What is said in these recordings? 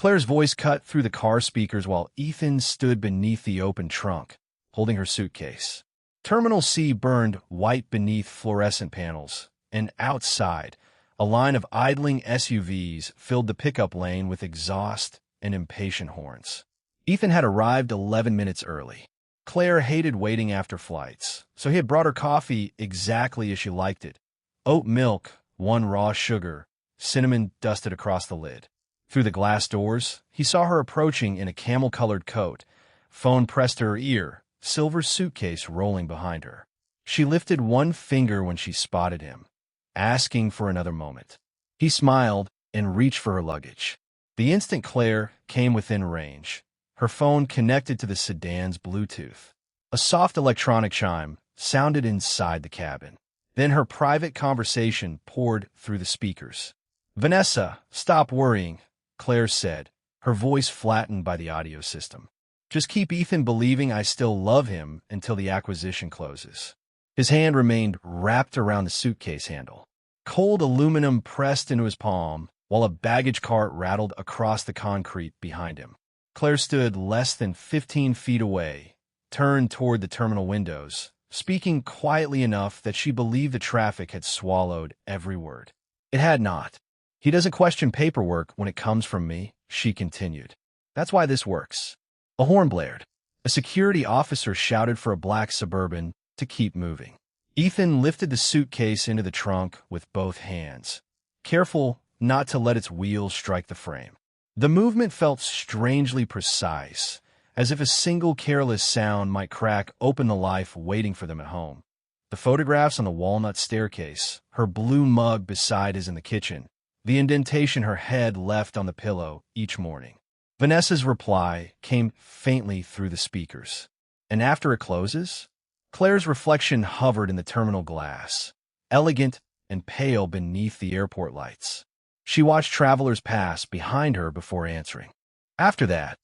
Claire's voice cut through the car speakers while Ethan stood beneath the open trunk, holding her suitcase. Terminal C burned white beneath fluorescent panels, and outside, a line of idling SUVs filled the pickup lane with exhaust and impatient horns. Ethan had arrived 11 minutes early. Claire hated waiting after flights, so he had brought her coffee exactly as she liked it. Oat milk, 1 raw sugar, cinnamon dusted across the lid. Through the glass doors, he saw her approaching in a camel-colored coat, phone pressed to her ear, silver suitcase rolling behind her. She lifted one finger when she spotted him, asking for another moment. He smiled and reached for her luggage. The instant Claire came within range, her phone connected to the sedan's Bluetooth. A soft electronic chime sounded inside the cabin. Then her private conversation poured through the speakers. "Vanessa, stop worrying," Claire said, her voice flattened by the audio system. "Just keep Ethan believing I still love him until the acquisition closes." His hand remained wrapped around the suitcase handle. Cold aluminum pressed into his palm, while a baggage cart rattled across the concrete behind him. Claire stood less than 15 feet away, turned toward the terminal windows, speaking quietly enough that she believed the traffic had swallowed every word. It had not. "He doesn't question paperwork when it comes from me," she continued. "That's why this works." A horn blared. A security officer shouted for a black Suburban to keep moving. Ethan lifted the suitcase into the trunk with both hands, careful not to let its wheels strike the frame. The movement felt strangely precise, as if a single careless sound might crack open the life waiting for them at home. The photographs on the walnut staircase, her blue mug beside his in the kitchen, the indentation her head left on the pillow each morning. Vanessa's reply came faintly through the speakers. "And after it closes?" Claire's reflection hovered in the terminal glass, elegant and pale beneath the airport lights. She watched travelers pass behind her before answering. "After that,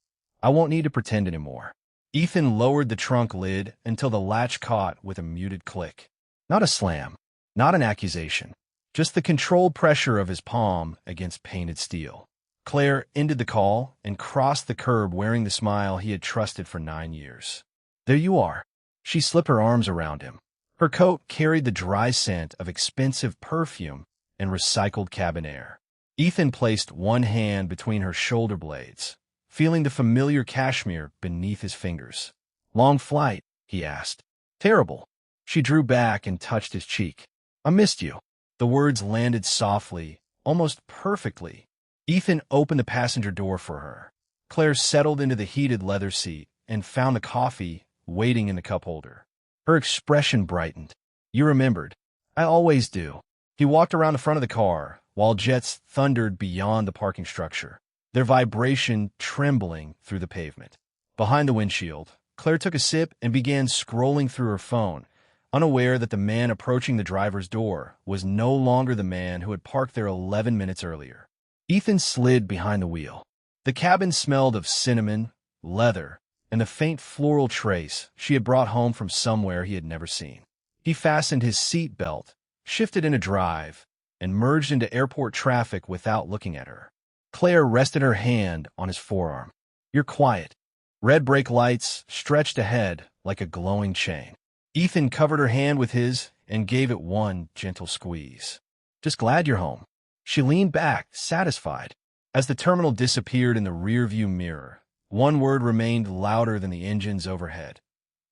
I won't need to pretend anymore." Ethan lowered the trunk lid until the latch caught with a muted click. Not a slam, not an accusation, just the controlled pressure of his palm against painted steel. Claire ended the call and crossed the curb wearing the smile he had trusted for 9 years. "There you are." She slipped her arms around him. Her coat carried the dry scent of expensive perfume and recycled cabin air. Ethan placed one hand between her shoulder blades, feeling the familiar cashmere beneath his fingers. "Long flight?" he asked. "Terrible." She drew back and touched his cheek. "I missed you." The words landed softly, almost perfectly. Ethan opened the passenger door for her. Claire settled into the heated leather seat and found the coffee waiting in the cup holder. Her expression brightened. "You remembered." "I always do." He walked around the front of the car, while jets thundered beyond the parking structure, their vibration trembling through the pavement. Behind the windshield, Claire took a sip and began scrolling through her phone, unaware that the man approaching the driver's door was no longer the man who had parked there 11 minutes earlier. Ethan slid behind the wheel. The cabin smelled of cinnamon, leather, and the faint floral trace she had brought home from somewhere he had never seen. He fastened his seat belt, shifted into drive, and merged into airport traffic without looking at her. Claire rested her hand on his forearm. "You're quiet." Red brake lights stretched ahead like a glowing chain. Ethan covered her hand with his and gave it one gentle squeeze. "Just glad you're home." She leaned back, satisfied. As the terminal disappeared in the rearview mirror, one word remained louder than the engines overhead.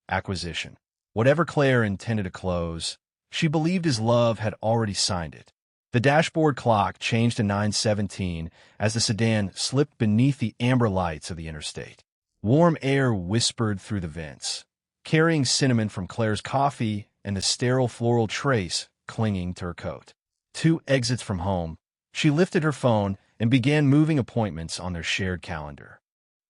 Acquisition. Whatever Claire intended to close, she believed his love had already signed it. The dashboard clock changed to 9:17 as the sedan slipped beneath the amber lights of the interstate. Warm air whispered through the vents, carrying cinnamon from Claire's coffee and the sterile floral trace clinging to her coat. 2 exits from home, she lifted her phone and began moving appointments on their shared calendar.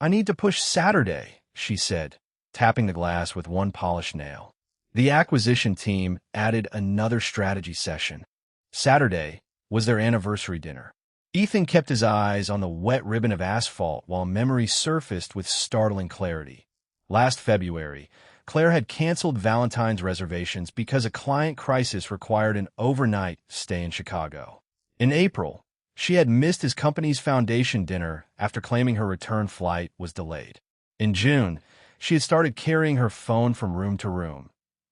"I need to push Saturday," she said, tapping the glass with one polished nail. The acquisition team added another strategy session. Saturday was their anniversary dinner. Ethan kept his eyes on the wet ribbon of asphalt while memory surfaced with startling clarity. Last February, Claire had canceled Valentine's reservations because a client crisis required an overnight stay in Chicago. In April, She had missed his company's foundation dinner after claiming her return flight was delayed. In June, she had started carrying her phone from room to room,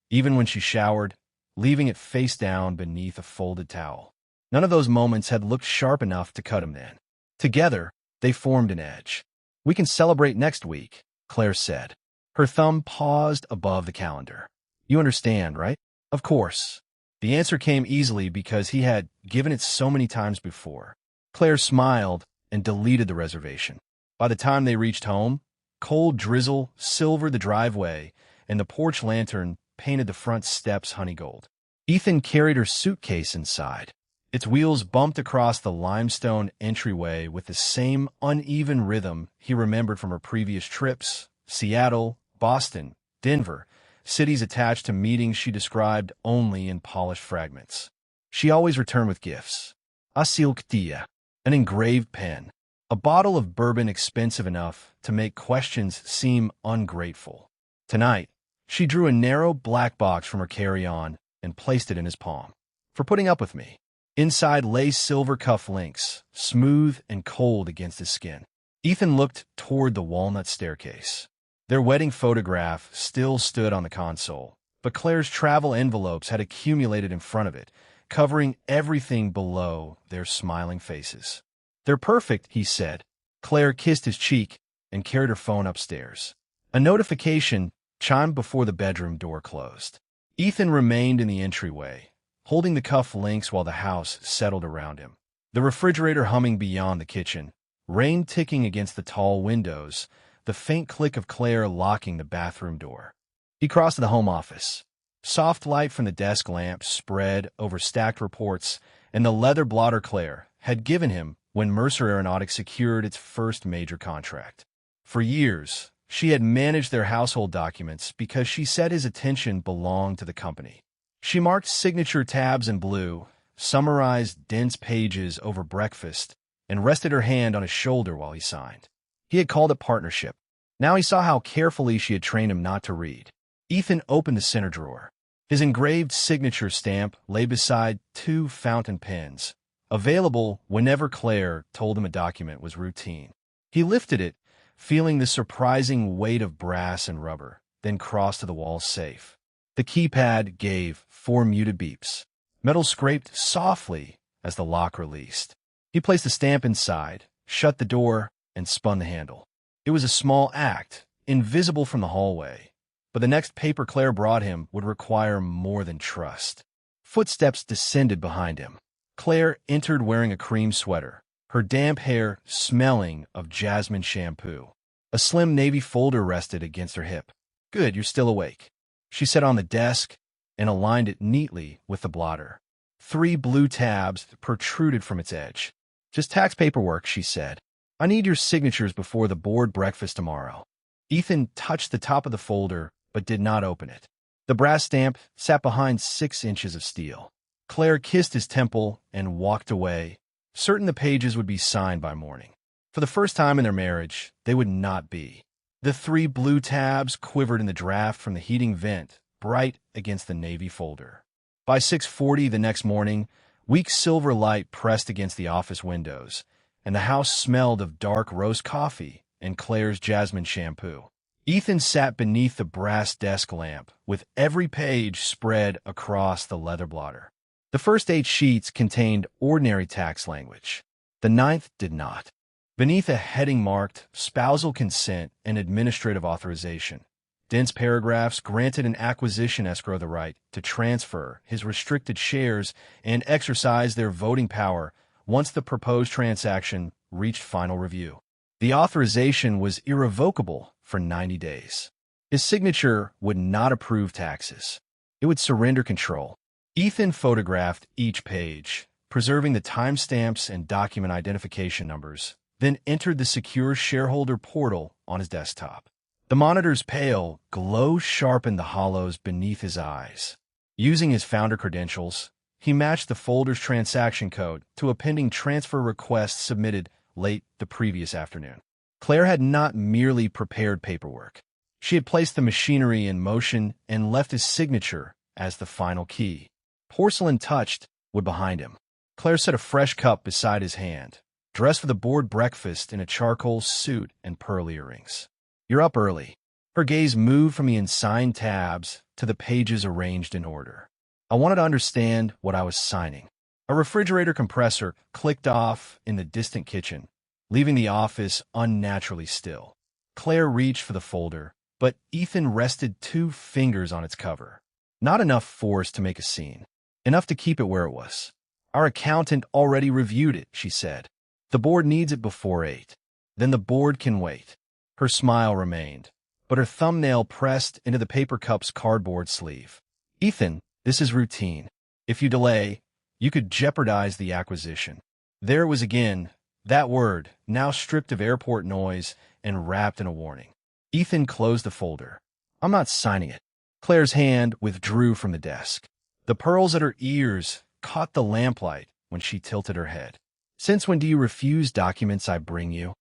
even when she showered, leaving it face down beneath a folded towel. None of those moments had looked sharp enough to cut him then. Together, they formed an edge. "We can celebrate next week," Claire said. Her thumb paused above the calendar. "You understand, right?" "Of course." The answer came easily because he had given it so many times before. Claire smiled and deleted the reservation. By the time they reached home, cold drizzle silvered the driveway, and the porch lantern painted the front steps honey gold. Ethan carried her suitcase inside. Its wheels bumped across the limestone entryway with the same uneven rhythm he remembered from her previous trips: Seattle, Boston, Denver, cities attached to meetings she described only in polished fragments. She always returned with gifts: a silk tia, an engraved pen, a bottle of bourbon expensive enough to make questions seem ungrateful. Tonight, she drew a narrow black box from her carry-on and placed it in his palm. "For putting up with me." Inside lay silver cuff links, smooth and cold against his skin. Ethan looked toward the walnut staircase. Their wedding photograph still stood on the console, but Claire's travel envelopes had accumulated in front of it, covering everything below their smiling faces. "They're perfect," he said. Claire kissed his cheek and carried her phone upstairs. A notification chimed before the bedroom door closed. Ethan remained in the entryway, holding the cuff links while the house settled around him. The refrigerator humming beyond the kitchen, rain ticking against the tall windows, the faint click of Claire locking the bathroom door. He crossed to the home office. Soft light from the desk lamp spread over stacked reports and the leather blotter Claire had given him when Mercer Aeronautics secured its first major contract. For years, she had managed their household documents because she said his attention belonged to the company. She marked signature tabs in blue, summarized dense pages over breakfast, and rested her hand on his shoulder while he signed. He had called it partnership. Now he saw how carefully she had trained him not to read. Ethan opened the center drawer. His engraved signature stamp lay beside 2 fountain pens, available whenever Claire told him a document was routine. He lifted it, feeling the surprising weight of brass and rubber, then crossed to the wall safe. The keypad gave 4 muted beeps. Metal scraped softly as the lock released. He placed the stamp inside, shut the door, and spun the handle. It was a small act, invisible from the hallway, but the next paper Claire brought him would require more than trust. Footsteps descended behind him. Claire entered wearing a cream sweater, her damp hair smelling of jasmine shampoo. A slim navy folder rested against her hip. "Good, you're still awake." She set on the desk and aligned it neatly with the blotter. 3 blue tabs protruded from its edge. "Just tax paperwork," she said. "I need your signatures before the board breakfast tomorrow." Ethan touched the top of the folder, but did not open it. The brass stamp sat behind 6 inches of steel. Claire kissed his temple and walked away, certain the pages would be signed by morning. For the first time in their marriage, they would not be. The 3 blue tabs quivered in the draft from the heating vent, bright against the navy folder. By 6:40 the next morning, weak silver light pressed against the office windows, and the house smelled of dark roast coffee and Claire's jasmine shampoo. Ethan sat beneath the brass desk lamp, with every page spread across the leather blotter. The first 8 sheets contained ordinary tax language. The 9th did not. Beneath a heading marked Spousal Consent and Administrative Authorization, dense paragraphs granted an acquisition escrow the right to transfer his restricted shares and exercise their voting power once the proposed transaction reached final review. The authorization was irrevocable for 90 days. His signature would not approve taxes. It would surrender control. Ethan photographed each page, preserving the timestamps and document identification numbers, then entered the secure shareholder portal on his desktop. The monitor's pale glow sharpened the hollows beneath his eyes. Using his founder credentials, he matched the folder's transaction code to a pending transfer request submitted late the previous afternoon. Claire had not merely prepared paperwork. She had placed the machinery in motion and left his signature as the final key. Porcelain touched wood behind him. Claire set a fresh cup beside his hand, dressed for the board breakfast in a charcoal suit and pearl earrings. "You're up early." Her gaze moved from the unsigned tabs to the pages arranged in order. "I wanted to understand what I was signing." A refrigerator compressor clicked off in the distant kitchen, leaving the office unnaturally still. Claire reached for the folder, but Ethan rested 2 fingers on its cover. Not enough force to make a scene. Enough to keep it where it was. "Our accountant already reviewed it," she said. "The board needs it before 8. Then the board can wait." Her smile remained, but her thumbnail pressed into the paper cup's cardboard sleeve. "Ethan, this is routine. If you delay, you could jeopardize the acquisition." There it was again, that word, now stripped of airport noise and wrapped in a warning. Ethan closed the folder. "I'm not signing it." Claire's hand withdrew from the desk. The pearls at her ears caught the lamplight when she tilted her head. "Since when do you refuse documents I bring you?"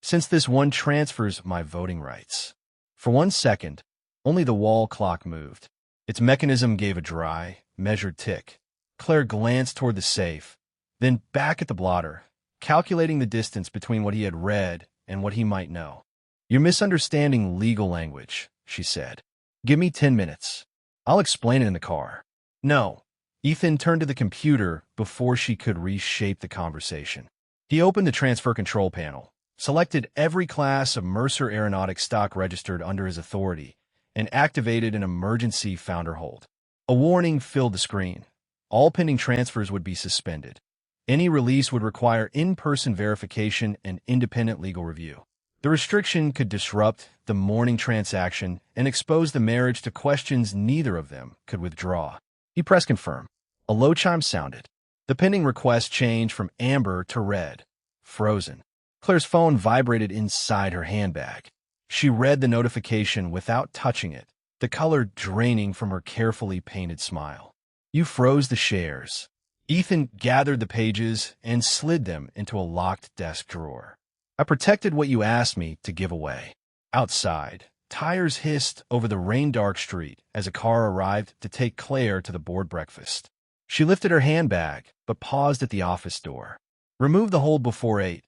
"Since this one transfers my voting rights." For 1 second, only the wall clock moved. Its mechanism gave a dry, measured tick. Claire glanced toward the safe, then back at the blotter, calculating the distance between what he had read and what he might know. "You're misunderstanding legal language," she said. "Give me 10 minutes. I'll explain it in the car." "No." Ethan turned to the computer before she could reshape the conversation. He opened the transfer control panel, selected every class of Mercer Aeronautics stock registered under his authority, and activated an emergency founder hold. A warning filled the screen. All pending transfers would be suspended. Any release would require in-person verification and independent legal review. The restriction could disrupt the morning transaction and expose the marriage to questions neither of them could withdraw. He pressed confirm. A low chime sounded. The pending request changed from amber to red. Frozen. Claire's phone vibrated inside her handbag. She read the notification without touching it, the color draining from her carefully painted smile. "You froze the shares." Ethan gathered the pages and slid them into a locked desk drawer. "I protected what you asked me to give away." Outside, tires hissed over the rain-dark street as a car arrived to take Claire to the board breakfast. She lifted her handbag, but paused at the office door. "Remove the hold before 8,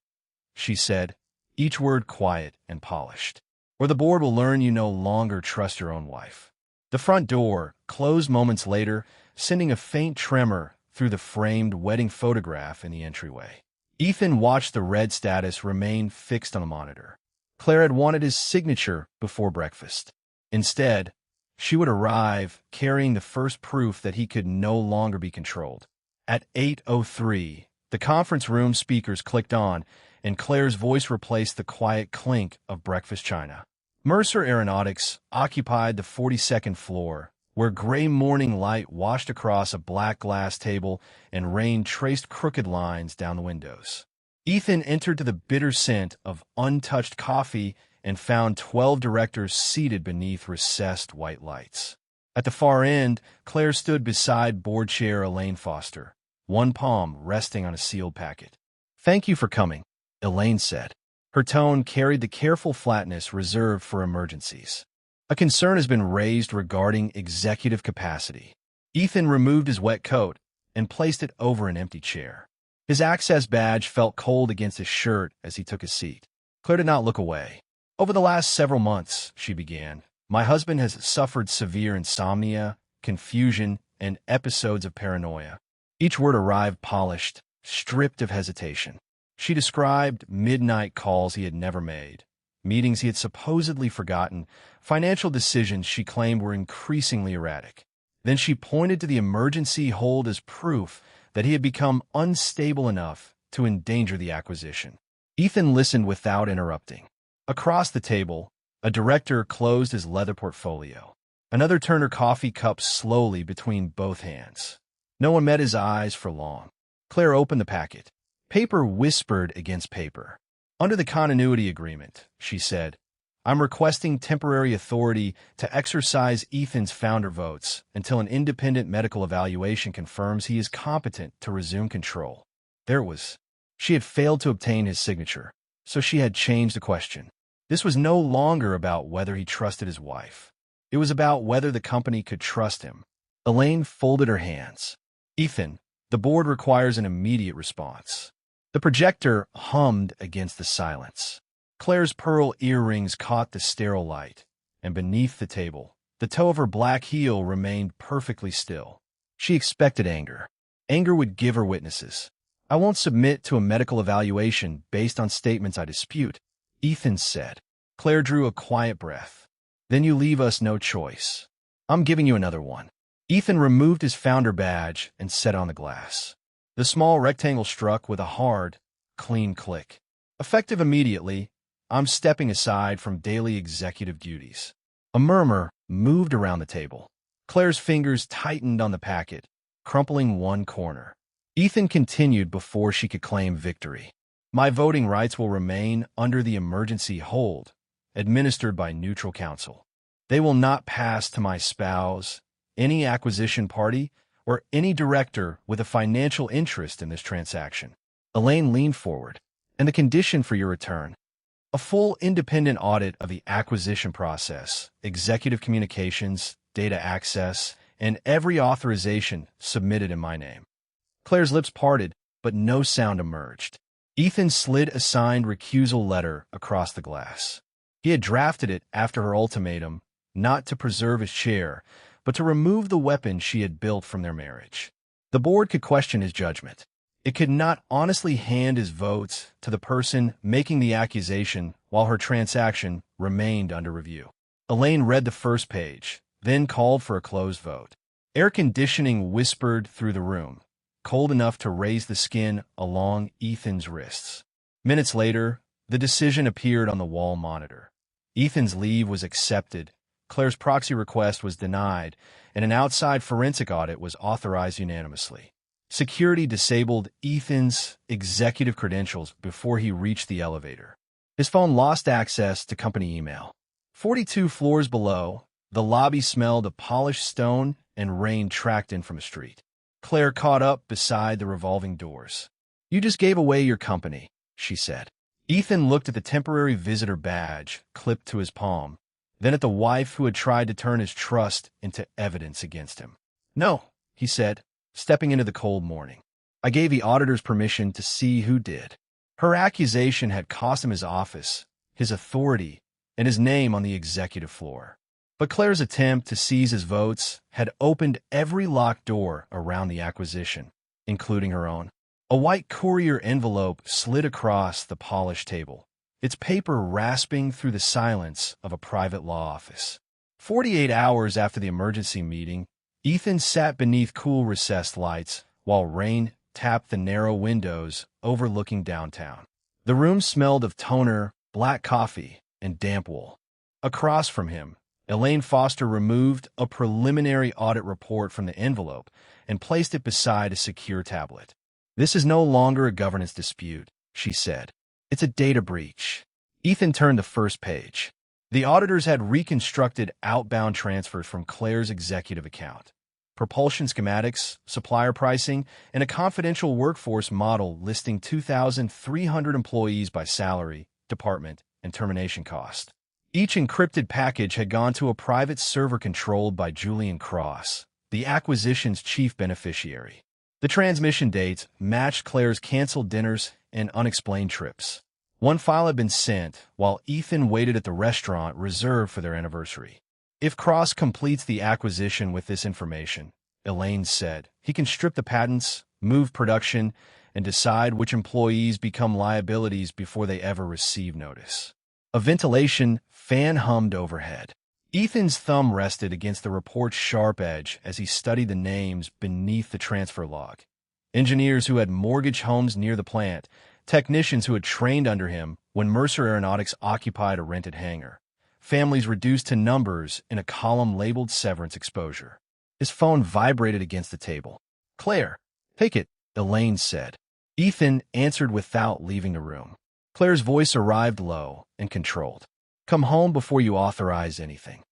she said, each word quiet and polished. "Or the board will learn you no longer trust your own wife." The front door closed moments later, sending a faint tremor through the framed wedding photograph in the entryway. Ethan watched the red status remain fixed on the monitor. Claire had wanted his signature before breakfast. Instead, she would arrive carrying the first proof that he could no longer be controlled. At 8:03, the conference room speakers clicked on, and Claire's voice replaced the quiet clink of breakfast china. Mercer Aeronautics occupied the 42nd floor, where gray morning light washed across a black glass table and rain traced crooked lines down the windows. Ethan entered to the bitter scent of untouched coffee and found 12 directors seated beneath recessed white lights. At the far end, Claire stood beside board chair Elaine Foster, one palm resting on a sealed packet. "Thank you for coming," Elaine said. Her tone carried the careful flatness reserved for emergencies. "A concern has been raised regarding executive capacity." Ethan removed his wet coat and placed it over an empty chair. His access badge felt cold against his shirt as he took a seat. Claire did not look away. "Over the last several months," she began, "my husband has suffered severe insomnia, confusion, and episodes of paranoia." Each word arrived polished, stripped of hesitation. She described midnight calls he had never made, meetings he had supposedly forgotten, financial decisions she claimed were increasingly erratic. Then she pointed to the emergency hold as proof that he had become unstable enough to endanger the acquisition. Ethan listened without interrupting. Across the table, a director closed his leather portfolio. Another turned her coffee cup slowly between both hands. No one met his eyes for long. Claire opened the packet. Paper whispered against paper. "Under the continuity agreement," she said, "I'm requesting temporary authority to exercise Ethan's founder votes until an independent medical evaluation confirms he is competent to resume control." There it was. She had failed to obtain his signature, so she had changed the question. This was no longer about whether he trusted his wife. It was about whether the company could trust him. Elaine folded her hands. "Ethan, The board requires an immediate response. The projector hummed against the silence. Claire's pearl earrings caught the sterile light, and beneath the table, the toe of her black heel remained perfectly still. She expected anger. Anger would give her witnesses. "I won't submit to a medical evaluation based on statements I dispute," Ethan said. Claire drew a quiet breath. "Then you leave us no choice. I'm giving you another one." Ethan removed his founder badge and set on the glass. The small rectangle struck with a hard, clean click. Effective immediately, I'm stepping aside from daily executive duties. A murmur moved around the table. Claire's fingers tightened on the packet, crumpling one corner. Ethan continued before she could claim victory. "My voting rights will remain under the emergency hold, administered by neutral counsel. They will not pass to my spouse, any acquisition party, or any director with a financial interest in this transaction." Elaine leaned forward. "And the condition for your return?" "A full independent audit of the acquisition process, executive communications, data access, and every authorization submitted in my name." Claire's lips parted, but no sound emerged. Ethan slid a signed recusal letter across the glass. He had drafted it after her ultimatum, not to preserve his chair, but to remove the weapon she had built from their marriage. The board could question his judgment. It could not honestly hand his votes to the person making the accusation while her transaction remained under review. Elaine read the first page, then called for a closed vote. Air conditioning whispered through the room, cold enough to raise the skin along Ethan's wrists. Minutes later, the decision appeared on the wall monitor. Ethan's leave was accepted, Claire's proxy request was denied, and an outside forensic audit was authorized unanimously. Security disabled Ethan's executive credentials before he reached the elevator. His phone lost access to company email. 42 floors below, the lobby smelled of polished stone and rain tracked in from a street. Claire caught up beside the revolving doors. "You just gave away your company," she said. Ethan looked at the temporary visitor badge clipped to his palm, then at the wife who had tried to turn his trust into evidence against him. "No," he said, stepping into the cold morning. "I gave the auditors permission to see who did." Her accusation had cost him his office, his authority, and his name on the executive floor. But Claire's attempt to seize his votes had opened every locked door around the acquisition, including her own. A white courier envelope slid across the polished table, its paper rasping through the silence of a private law office. 48 hours after the emergency meeting, Ethan sat beneath cool recessed lights while rain tapped the narrow windows overlooking downtown. The room smelled of toner, black coffee, and damp wool. Across from him, Elaine Foster removed a preliminary audit report from the envelope and placed it beside a secure tablet. "This is no longer a governance dispute," she said. "It's a data breach." Ethan turned the first page. The auditors had reconstructed outbound transfers from Claire's executive account. Propulsion schematics, supplier pricing, and a confidential workforce model listing 2,300 employees by salary, department, and termination cost. Each encrypted package had gone to a private server controlled by Julian Cross, the acquisition's chief beneficiary. The transmission dates matched Claire's canceled dinners and unexplained trips. One file had been sent while Ethan waited at the restaurant reserved for their anniversary. "If Cross completes the acquisition with this information," Elaine said, "he can strip the patents, move production, and decide which employees become liabilities before they ever receive notice." A ventilation fan hummed overhead. Ethan's thumb rested against the report's sharp edge as he studied the names beneath the transfer log. Engineers who had mortgaged homes near the plant, technicians who had trained under him when Mercer Aeronautics occupied a rented hangar, families reduced to numbers in a column labeled severance exposure. His phone vibrated against the table. "Claire, take it," Elaine said. Ethan answered without leaving the room. Claire's voice arrived low and controlled. "Come home before you authorize anything."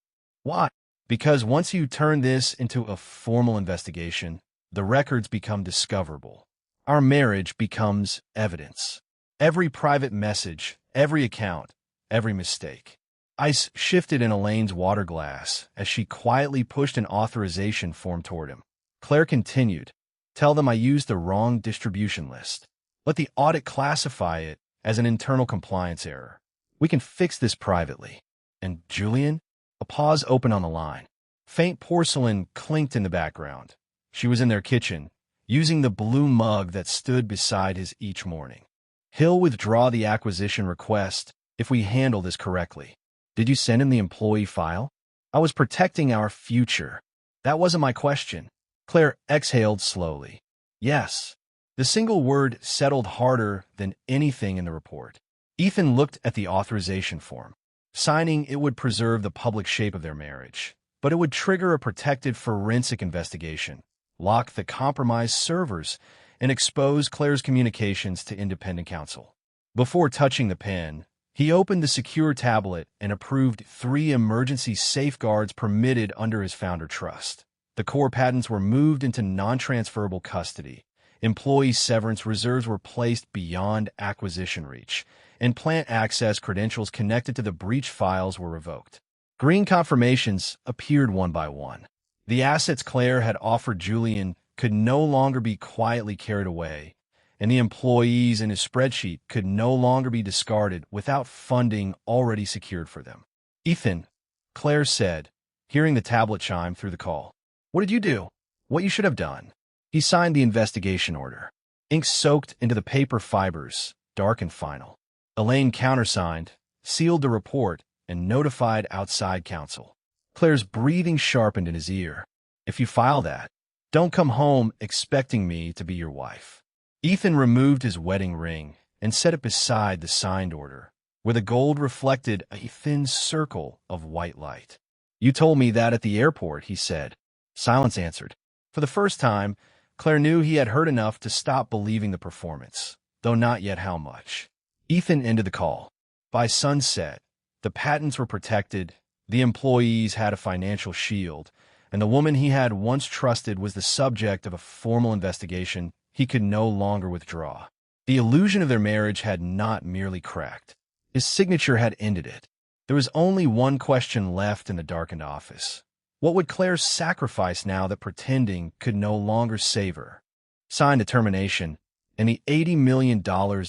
"Why?" "Because once you turn this into a formal investigation, the records become discoverable. Our marriage becomes evidence. Every private message, every account, every mistake." Ice shifted in Elaine's water glass as she quietly pushed an authorization form toward him. Claire continued, Tell them I used the wrong distribution list. Let the audit classify it as an internal compliance error. We can fix this privately. And Julian? A pause opened on the line. Faint porcelain clinked in the background. She was in their kitchen, using the blue mug that stood beside his each morning. He'll withdraw the acquisition request if we handle this correctly. Did you send him the employee file? I was protecting our future. That wasn't my question. Claire exhaled slowly. Yes. The single word settled harder than anything in the report. Ethan looked at the authorization form. Signing it would preserve the public shape of their marriage, but it would trigger a protected forensic investigation, lock the compromised servers, and expose Claire's communications to independent counsel. Before touching the pen, he opened the secure tablet and approved 3 emergency safeguards permitted under his founder trust. The core patents were moved into non-transferable custody. Employee severance reserves were placed beyond acquisition reach, and plant access credentials connected to the breach files were revoked. Green confirmations appeared one by one. The assets Claire had offered Julian could no longer be quietly carried away, and the employees in his spreadsheet could no longer be discarded without funding already secured for them. Ethan, Claire said, hearing the tablet chime through the call. What did you do? What you should have done. He signed the investigation order. Ink soaked into the paper fibers, dark and final. Elaine countersigned, sealed the report, and notified outside counsel. Claire's breathing sharpened in his ear. If you file that, don't come home expecting me to be your wife. Ethan removed his wedding ring and set it beside the signed order, where the gold reflected a thin circle of white light. You told me that at the airport, he said. Silence answered. For the first time, Claire knew he had heard enough to stop believing the performance, though not yet how much. Ethan ended the call. By sunset, the patents were protected, the employees had a financial shield, and the woman he had once trusted was the subject of a formal investigation he could no longer withdraw. The illusion of their marriage had not merely cracked. His signature had ended it. There was only one question left in the darkened office. What would Claire sacrifice now that pretending could no longer save her? Signed a termination, and the $80 million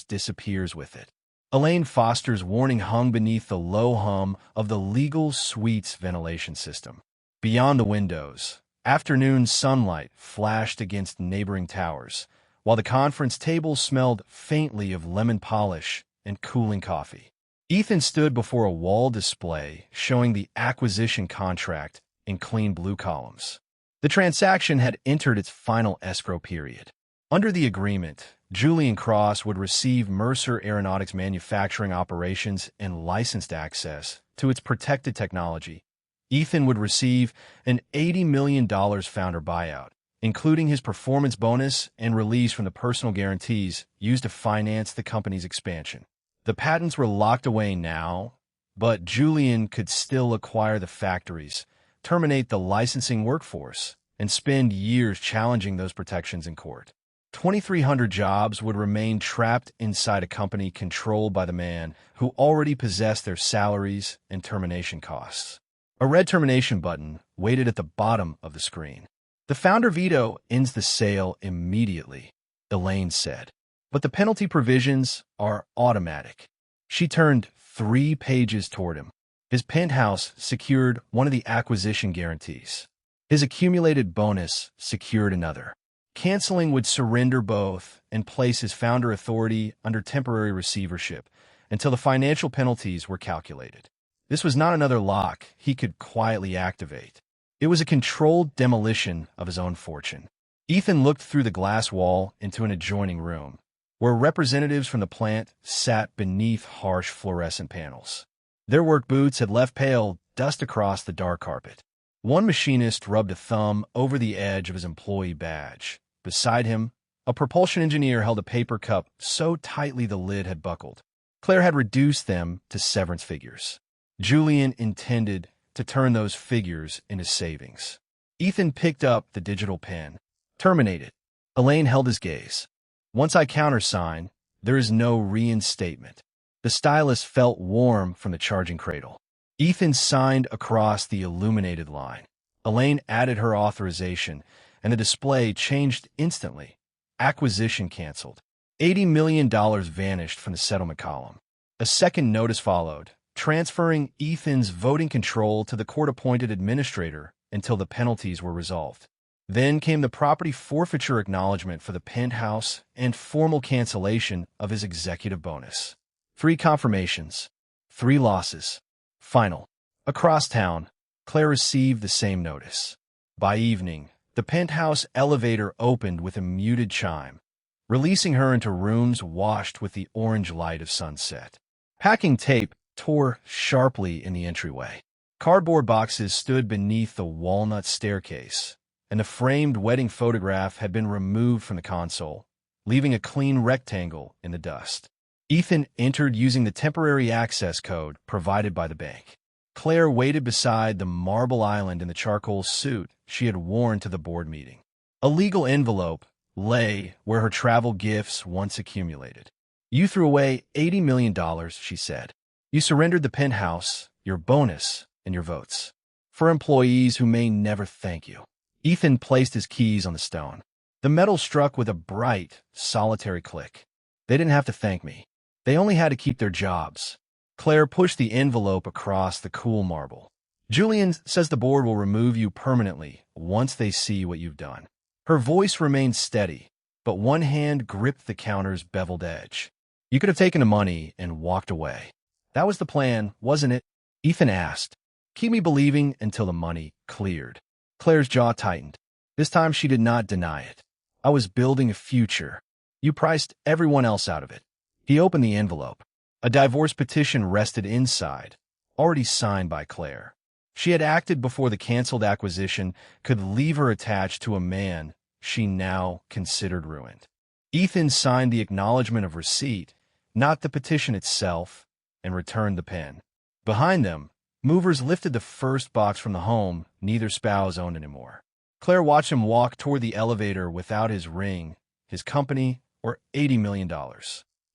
disappears with it. Elaine Foster's warning hung beneath the low hum of the legal suite's ventilation system. Beyond the windows, afternoon sunlight flashed against neighboring towers, while the conference table smelled faintly of lemon polish and cooling coffee. Ethan stood before a wall display showing the acquisition contract in clean blue columns. The transaction had entered its final escrow period. Under the agreement, Julian Cross would receive Mercer Aeronautics manufacturing operations and licensed access to its protected technology. Ethan would receive an $80 million founder buyout, including his performance bonus and release from the personal guarantees used to finance the company's expansion. The patents were locked away now, but Julian could still acquire the factories, terminate the licensing workforce, and spend years challenging those protections in court. 2,300 jobs would remain trapped inside a company controlled by the man who already possessed their salaries and termination costs. A red termination button waited at the bottom of the screen. The founder veto ends the sale immediately, Elaine said. But the penalty provisions are automatic. She turned 3 pages toward him. His penthouse secured one of the acquisition guarantees. His accumulated bonus secured another. Canceling would surrender both and place his founder authority under temporary receivership until the financial penalties were calculated. This was not another lock he could quietly activate. It was a controlled demolition of his own fortune. Ethan looked through the glass wall into an adjoining room, where representatives from the plant sat beneath harsh fluorescent panels. Their work boots had left pale dust across the dark carpet. One machinist rubbed a thumb over the edge of his employee badge. Beside him, a propulsion engineer held a paper cup so tightly the lid had buckled. Claire had reduced them to severance figures. Julian intended to turn those figures into savings. Ethan picked up the digital pen. Terminated. Elaine held his gaze. Once I countersign, there is no reinstatement. The stylus felt warm from the charging cradle. Ethan signed across the illuminated line. Elaine added her authorization, and the display changed instantly. Acquisition canceled. $80 million vanished from the settlement column. A second notice followed, transferring Ethan's voting control to the court-appointed administrator until the penalties were resolved. Then came the property forfeiture acknowledgement for the penthouse and formal cancellation of his executive bonus. 3 confirmations, 3 losses. Final. Across town, Claire received the same notice. By evening, the penthouse elevator opened with a muted chime, releasing her into rooms washed with the orange light of sunset. Packing tape tore sharply in the entryway. Cardboard boxes stood beneath the walnut staircase, and the framed wedding photograph had been removed from the console, leaving a clean rectangle in the dust. Ethan entered using the temporary access code provided by the bank. Claire waited beside the marble island in the charcoal suit she had worn to the board meeting. A legal envelope lay where her travel gifts once accumulated. "You threw away $80 million, she said. "You surrendered the penthouse, your bonus, and your votes. For employees who may never thank you." Ethan placed his keys on the stone. The metal struck with a bright, solitary click. "They didn't have to thank me. They only had to keep their jobs." Claire pushed the envelope across the cool marble. "Julian says the board will remove you permanently once they see what you've done." Her voice remained steady, but one hand gripped the counter's beveled edge. "You could have taken the money and walked away. That was the plan, wasn't it?" Ethan asked. "Keep me believing until the money cleared." Claire's jaw tightened. This time she did not deny it. "I was building a future. You priced everyone else out of it." He opened the envelope. A divorce petition rested inside, already signed by Claire. She had acted before the canceled acquisition could leave her attached to a man she now considered ruined. Ethan signed the acknowledgement of receipt, not the petition itself, and returned the pen. Behind them, movers lifted the first box from the home neither spouse owned anymore. Claire watched him walk toward the elevator without his ring, his company, or $80 million.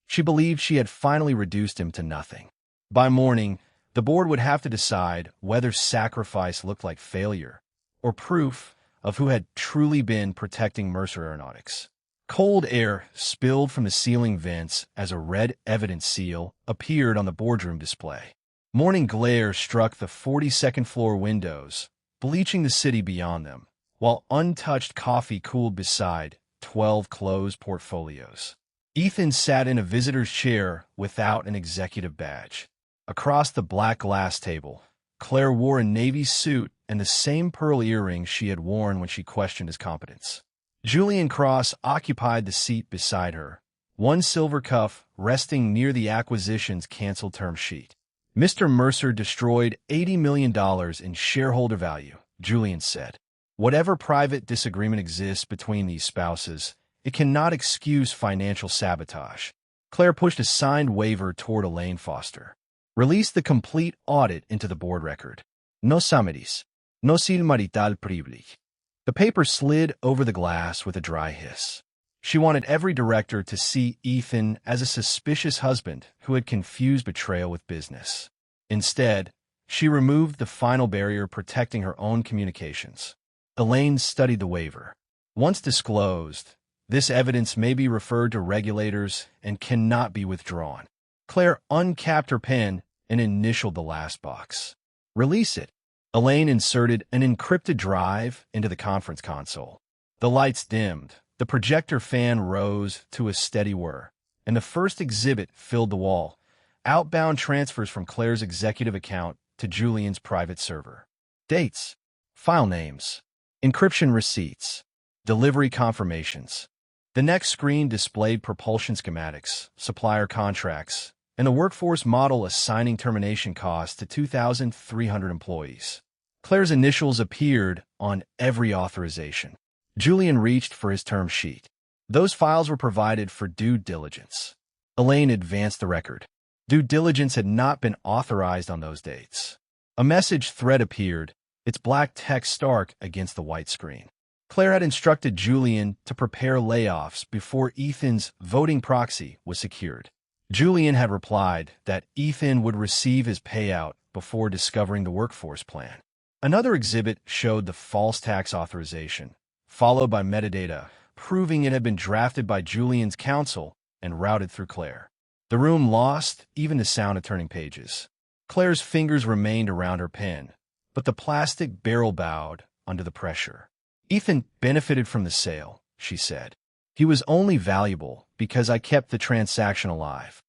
She believed she had finally reduced him to nothing. By morning, the board would have to decide whether sacrifice looked like failure or proof of who had truly been protecting Mercer Aeronautics. Cold air spilled from the ceiling vents as a red evidence seal appeared on the boardroom display. Morning glare struck the 42nd floor windows, bleaching the city beyond them, while untouched coffee cooled beside 12 closed portfolios. Ethan sat in a visitor's chair without an executive badge. Across the black glass table, Claire wore a navy suit and the same pearl earrings she had worn when she questioned his competence. Julian Cross occupied the seat beside her, one silver cuff resting near the acquisition's canceled term sheet. "Mr. Mercer destroyed $80 million in shareholder value," Julian said. "Whatever private disagreement exists between these spouses, it cannot excuse financial sabotage." Claire pushed a signed waiver toward Elaine Foster. "Release the complete audit into the board record. No samiris. No sil marital privilege." The paper slid over the glass with a dry hiss. She wanted every director to see Ethan as a suspicious husband who had confused betrayal with business. Instead, she removed the final barrier protecting her own communications. Elaine studied the waiver. "Once disclosed, this evidence may be referred to regulators and cannot be withdrawn." Claire uncapped her pen and initialed the last box. "Release it." Elaine inserted an encrypted drive into the conference console. The lights dimmed, the projector fan rose to a steady whir, and the first exhibit filled the wall. Outbound transfers from Claire's executive account to Julian's private server. Dates, file names, encryption receipts, delivery confirmations. The next screen displayed propulsion schematics, supplier contracts, and the workforce model assigning termination costs to 2,300 employees. Claire's initials appeared on every authorization. Julian reached for his term sheet. Those files were provided for due diligence. Elaine advanced the record. Due diligence had not been authorized on those dates. A message thread appeared, its black text stark against the white screen. Claire had instructed Julian to prepare layoffs before Ethan's voting proxy was secured. Julian had replied that Ethan would receive his payout before discovering the workforce plan. Another exhibit showed the false tax authorization, followed by metadata, proving it had been drafted by Julian's counsel and routed through Claire. The room lost even the sound of turning pages. Claire's fingers remained around her pen, but the plastic barrel bowed under the pressure. Ethan benefited from the sale, she said. He was only valuable because I kept the transaction alive.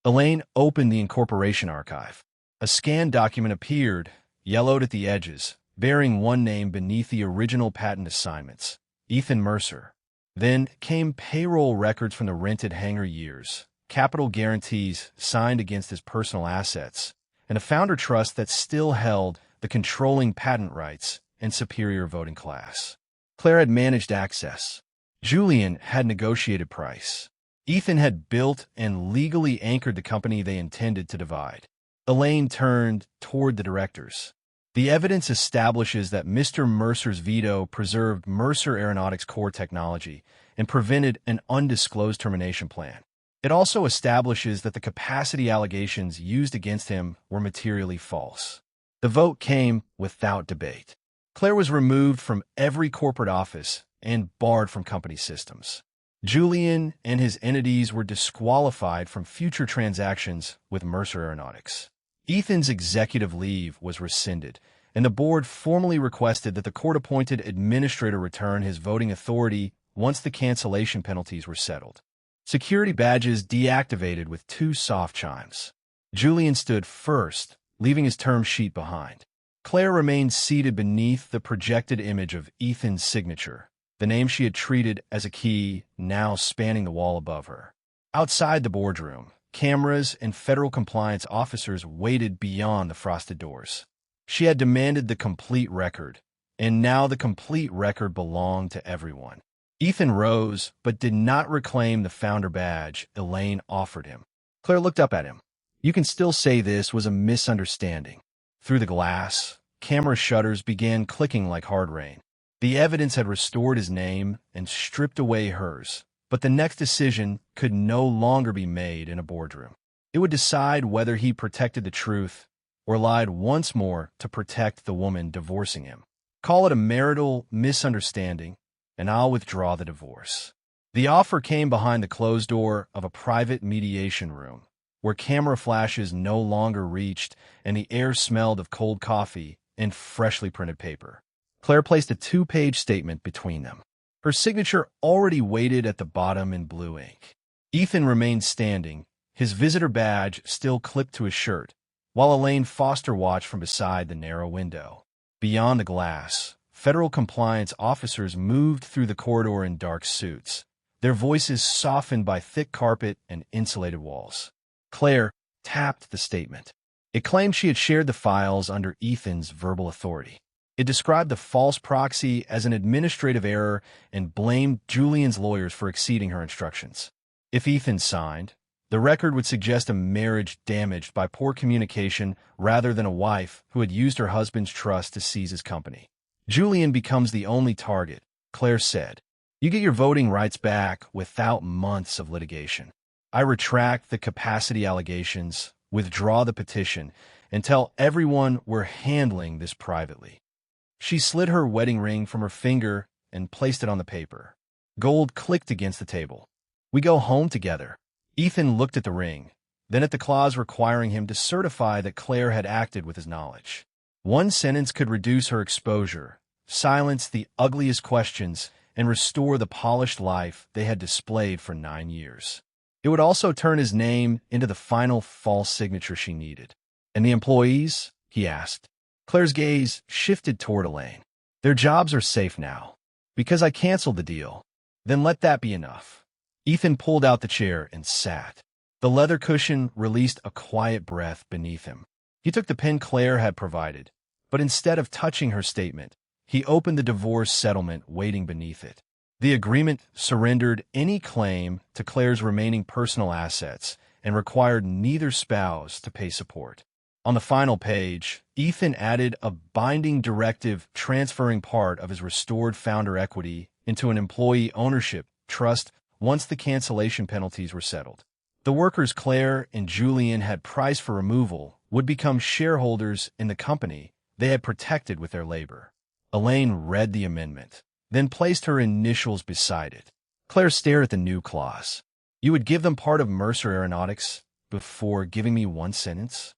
Elaine opened the incorporation archive. A scanned document appeared, yellowed at the edges, bearing one name beneath the original patent assignments, Ethan Mercer. Then came payroll records from the rented hangar years, capital guarantees signed against his personal assets, and a founder trust that still held the controlling patent rights and superior voting class. Claire had managed access. Julian had negotiated price. Ethan had built and legally anchored the company they intended to divide. Elaine turned toward the directors. The evidence establishes that Mr. Mercer's veto preserved Mercer Aeronautics' core technology and prevented an undisclosed termination plan. It also establishes that the capacity allegations used against him were materially false. The vote came without debate. Claire was removed from every corporate office and barred from company systems. Julian and his entities were disqualified from future transactions with Mercer Aeronautics. Ethan's executive leave was rescinded, and the board formally requested that the court-appointed administrator return his voting authority once the cancellation penalties were settled. Security badges deactivated with 2 soft chimes. Julian stood first, leaving his term sheet behind. Claire remained seated beneath the projected image of Ethan's signature, the name she had treated as a key now spanning the wall above her. Outside the boardroom, cameras and federal compliance officers waited beyond the frosted doors. She had demanded the complete record, and now the complete record belonged to everyone. Ethan rose, but did not reclaim the founder badge Elaine offered him. Claire looked up at him. You can still say this was a misunderstanding. Through the glass, camera shutters began clicking like hard rain. The evidence had restored his name and stripped away hers, but the next decision could no longer be made in a boardroom. It would decide whether he protected the truth or lied once more to protect the woman divorcing him. Call it a marital misunderstanding, and I'll withdraw the divorce. The offer came behind the closed door of a private mediation room, where camera flashes no longer reached and the air smelled of cold coffee and freshly printed paper. Claire placed a 2-page statement between them. Her signature already waited at the bottom in blue ink. Ethan remained standing, his visitor badge still clipped to his shirt, while Elaine Foster watched from beside the narrow window. Beyond the glass, federal compliance officers moved through the corridor in dark suits, their voices softened by thick carpet and insulated walls. Claire tapped the statement. It claimed she had shared the files under Ethan's verbal authority. It described the false proxy as an administrative error and blamed Julian's lawyers for exceeding her instructions. If Ethan signed, the record would suggest a marriage damaged by poor communication rather than a wife who had used her husband's trust to seize his company. Julian becomes the only target, Claire said. You get your voting rights back without months of litigation. I retract the capacity allegations, withdraw the petition, and tell everyone we're handling this privately. She slid her wedding ring from her finger and placed it on the paper. Gold clicked against the table. We go home together. Ethan looked at the ring, then at the clause requiring him to certify that Claire had acted with his knowledge. One sentence could reduce her exposure, silence the ugliest questions, and restore the polished life they had displayed for 9 years. It would also turn his name into the final false signature she needed. And the employees? He asked. Claire's gaze shifted toward Elaine. Their jobs are safe now. Because I canceled the deal. Then let that be enough. Ethan pulled out the chair and sat. The leather cushion released a quiet breath beneath him. He took the pen Claire had provided, but instead of touching her statement, he opened the divorce settlement waiting beneath it. The agreement surrendered any claim to Claire's remaining personal assets and required neither spouse to pay support. On the final page, Ethan added a binding directive transferring part of his restored founder equity into an employee ownership trust once the cancellation penalties were settled. The workers Claire and Julian had priced for removal would become shareholders in the company they had protected with their labor. Elaine read the amendment. then placed her initials beside it. Claire stared at the new clause. You would give them part of Mercer Aeronautics before giving me one sentence?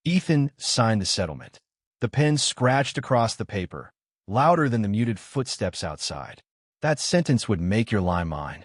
Ethan signed the settlement. The pen scratched across the paper, louder than the muted footsteps outside. That sentence would make your lie mine.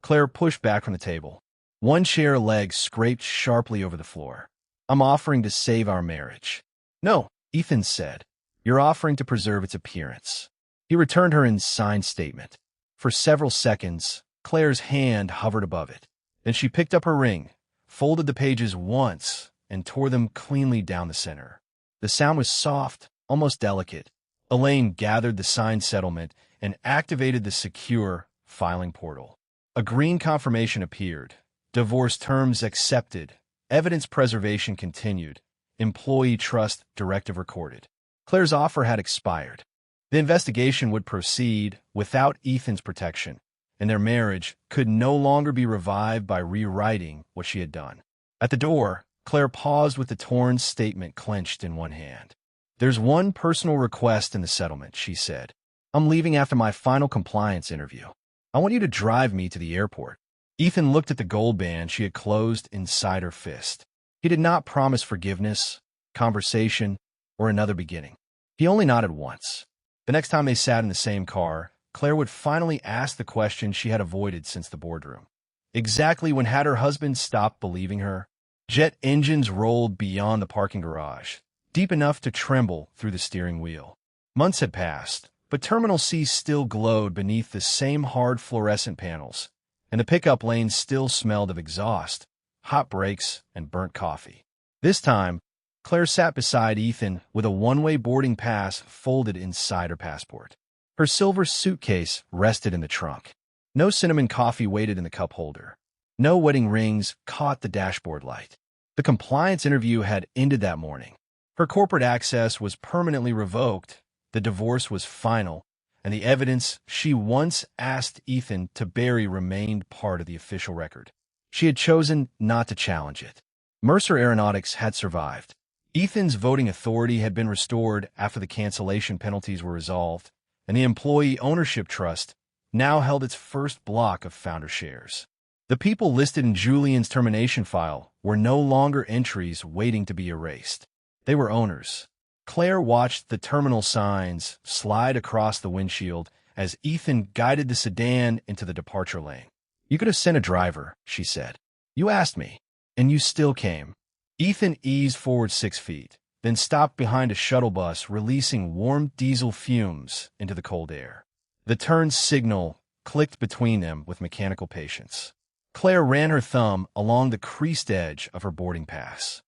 Claire pushed back from the table. One chair leg scraped sharply over the floor. I'm offering to save our marriage. No, Ethan said. You're offering to preserve its appearance. He returned her signed statement. For several seconds, Claire's hand hovered above it. Then she picked up her ring, folded the pages once, and tore them cleanly down the center. The sound was soft, almost delicate. Elaine gathered the signed settlement and activated the secure filing portal. A green confirmation appeared. Divorce terms accepted. Evidence preservation continued. Employee trust directive recorded. Claire's offer had expired. The investigation would proceed without Ethan's protection, and their marriage could no longer be revived by rewriting what she had done. At the door, Claire paused with the torn statement clenched in one hand. There's one personal request in the settlement, she said. I'm leaving after my final compliance interview. I want you to drive me to the airport. Ethan looked at the gold band she had closed inside her fist. He did not promise forgiveness, conversation, or another beginning. He only nodded once. The next time they sat in the same car, Claire would finally ask the question she had avoided since the boardroom. Exactly when had her husband stopped believing her? Jet engines rolled beyond the parking garage, deep enough to tremble through the steering wheel. Months had passed, but Terminal C still glowed beneath the same hard fluorescent panels, and the pickup lane still smelled of exhaust, hot brakes, and burnt coffee. This time, Claire sat beside Ethan with a one-way boarding pass folded inside her passport. Her silver suitcase rested in the trunk. No cinnamon coffee waited in the cup holder. No wedding rings caught the dashboard light. The compliance interview had ended that morning. Her corporate access was permanently revoked, the divorce was final, and the evidence she once asked Ethan to bury remained part of the official record. She had chosen not to challenge it. Mercer Aeronautics had survived. Ethan's voting authority had been restored after the cancellation penalties were resolved, and the employee ownership trust now held its first block of founder shares. The people listed in Julian's termination file were no longer entries waiting to be erased. They were owners. Claire watched the terminal signs slide across the windshield as Ethan guided the sedan into the departure lane. You could have sent a driver, she said. You asked me, and you still came. Ethan eased forward 6 feet, then stopped behind a shuttle bus releasing warm diesel fumes into the cold air. The turn signal clicked between them with mechanical patience. Claire ran her thumb along the creased edge of her boarding pass.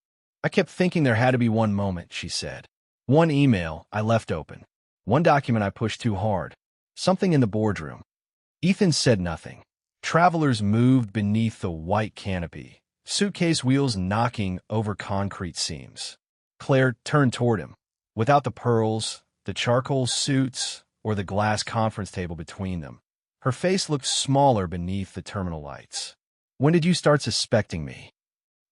I kept thinking there had to be one moment, she said. One email I left open. One document I pushed too hard. Something in the boardroom. Ethan said nothing. Travelers moved beneath the white canopy, suitcase wheels knocking over concrete seams. Claire turned toward him. Without the pearls, the charcoal suits, or the glass conference table between them, her face looked smaller beneath the terminal lights. When did you start suspecting me?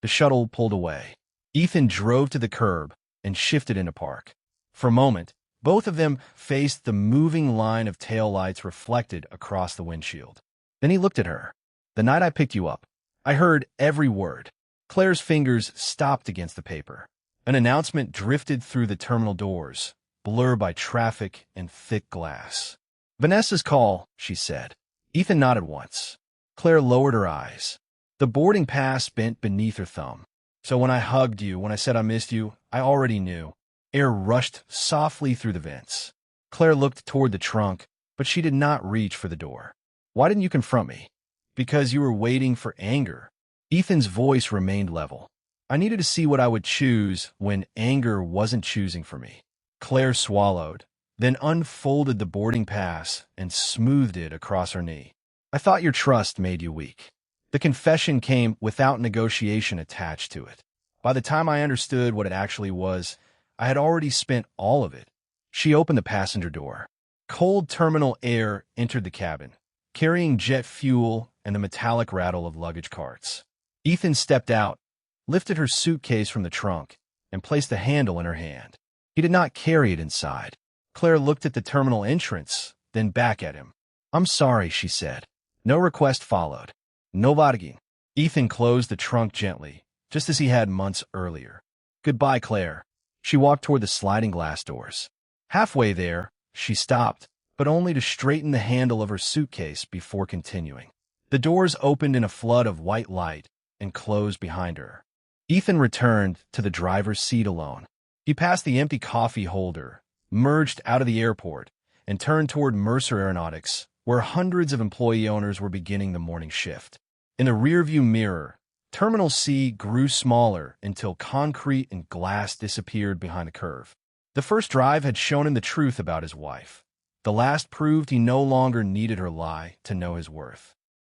The shuttle pulled away. Ethan drove to the curb and shifted into park. For a moment, both of them faced the moving line of taillights reflected across the windshield. Then he looked at her. The night I picked you up, I heard every word. Claire's fingers stopped against the paper. An announcement drifted through the terminal doors, blurred by traffic and thick glass. Vanessa's call, she said. Ethan nodded once. Claire lowered her eyes. The boarding pass bent beneath her thumb. So when I hugged you, when I said I missed you, I already knew. Air rushed softly through the vents. Claire looked toward the trunk, but she did not reach for the door. Why didn't you confront me? Because you were waiting for anger. Ethan's voice remained level. I needed to see what I would choose when anger wasn't choosing for me. Claire swallowed, then unfolded the boarding pass and smoothed it across her knee. I thought your trust made you weak. The confession came without negotiation attached to it. By the time I understood what it actually was, I had already spent all of it. She opened the passenger door. Cold terminal air entered the cabin, carrying jet fuel and the metallic rattle of luggage carts. Ethan stepped out, lifted her suitcase from the trunk, and placed the handle in her hand. He did not carry it inside. Claire looked at the terminal entrance, then back at him. "I'm sorry," she said. No request followed. No varging. Ethan closed the trunk gently, just as he had months earlier. "Goodbye, Claire." She walked toward the sliding glass doors. Halfway there, she stopped, but only to straighten the handle of her suitcase before continuing. The doors opened in a flood of white light and closed behind her. Ethan returned to the driver's seat alone. He passed the empty coffee holder, merged out of the airport, and turned toward Mercer Aeronautics, where hundreds of employee owners were beginning the morning shift. In the rearview mirror, Terminal C grew smaller until concrete and glass disappeared behind a curve. The first drive had shown him the truth about his wife. The last proved he no longer needed her lie to know his worth.